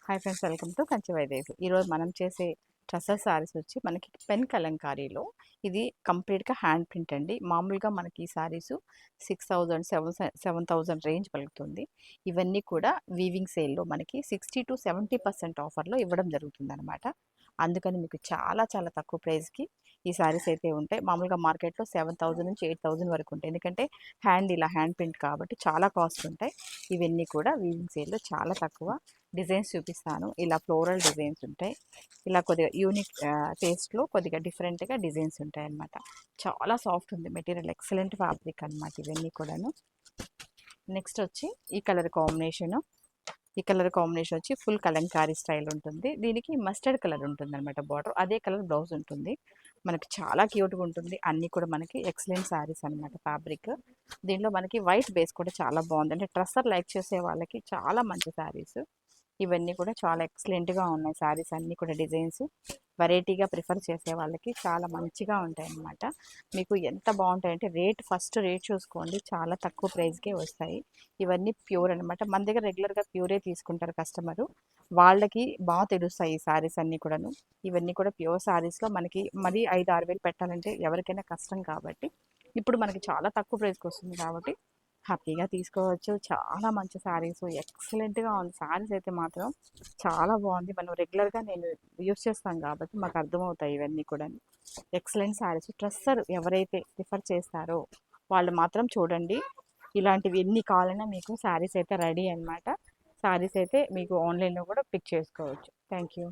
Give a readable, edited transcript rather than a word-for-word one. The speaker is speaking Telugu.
Hi friends, welcome to Kanchi Vaidevi. ఈరోజు మనం చేసే ట్రస్సర్ శారీస్ వచ్చి మనకి పెన్ కలంకారీలో ఇది కంప్లీట్గా హ్యాండ్ ప్రింట్ అండి. మామూలుగా మనకి ఈ శారీస్ 6,000 7,000 రేంజ్ పలుకుతుంది. ఇవన్నీ కూడా వీవింగ్ సేల్లో మనకి 60-70% ఆఫర్లో ఇవ్వడం జరుగుతుంది అనమాట. అందుకని మీకు చాలా చాలా తక్కువ ప్రైస్కి ఈ శారీస్ అయితే ఉంటాయి. మామూలుగా మార్కెట్లో 7,000 నుంచి 8,000 వరకు ఉంటాయి. ఎందుకంటే ఇలా హ్యాండ్ ప్రింట్ కాబట్టి చాలా కాస్ట్ ఉంటాయి. ఇవన్నీ కూడా వీవింగ్ సేల్లో చాలా తక్కువ. డిజైన్స్ చూపిస్తాను. ఇలా ఫ్లోరల్ డిజైన్స్ ఉంటాయి. ఇలా కొద్దిగా యూనిక్ టేస్ట్లో కొద్దిగా డిఫరెంట్గా డిజైన్స్ ఉంటాయి అన్నమాట. చాలా సాఫ్ట్ ఉంది మెటీరియల్, ఎక్సలెంట్ ఫ్యాబ్రిక్ అనమాట ఇవన్నీ కూడాను. నెక్స్ట్ వచ్చి ఈ కలర్ కాంబినేషను వచ్చి ఫుల్ కలంకారీ స్టైల్ ఉంటుంది. దీనికి మస్టర్డ్ కలర్ ఉంటుంది అనమాట బార్డర్. అదే కలర్ బ్లౌజ్ ఉంటుంది. మనకి చాలా క్యూట్గా ఉంటుంది. అన్నీ కూడా మనకి ఎక్సలెంట్ శారీస్ అనమాట ఫ్యాబ్రిక్. దీనిలో మనకి వైట్ బేస్ కూడా చాలా బాగుంది. అంటే ట్రస్సర్ లైక్ చేసే వాళ్ళకి చాలా మంచి శారీస్. ఇవన్నీ కూడా చాలా ఎక్సలెంట్గా ఉన్నాయి శారీస్ అన్నీ కూడా. డిజైన్స్ వెరైటీగా ప్రిఫర్ చేసే వాళ్ళకి చాలా మంచిగా ఉంటాయి అన్నమాట. మీకు ఎంత బాగుంటాయంటే ఫస్ట్ రేట్ చూసుకోండి, చాలా తక్కువ ప్రైస్కే వస్తాయి. ఇవన్నీ ప్యూర్ అనమాట. మన దగ్గర రెగ్యులర్గా ప్యూరే తీసుకుంటారు కస్టమరు, వాళ్ళకి బాగా తెలుస్తాయి ఈ శారీస్ అన్నీ కూడాను. ఇవన్నీ కూడా ప్యూర్ శారీస్లో మనకి మరీ 5-6 వేలు పెట్టాలంటే ఎవరికైనా కష్టం కాబట్టి ఇప్పుడు మనకి చాలా తక్కువ ప్రైస్కి వస్తుంది కాబట్టి హ్యాపీగా తీసుకోవచ్చు. చాలా మంచి శారీస్, ఎక్సలెంట్గా ఉంది. శారీస్ అయితే మాత్రం చాలా బాగుంది. మనం రెగ్యులర్గా నేను యూస్ చేస్తాను కాబట్టి మాకు అర్థమవుతాయి ఇవన్నీ కూడా. ఎక్సలెంట్ శారీస్. ట్రస్సర్ ఎవరైతే ప్రిఫర్ చేస్తారో వాళ్ళు మాత్రం చూడండి. ఇలాంటివి ఎన్ని కావాలన్నా మీకు శారీస్ అయితే రెడీ అనమాట. శారీస్ అయితే మీకు ఆన్లైన్లో కూడా పిక్ చేసుకోవచ్చు. Thank you.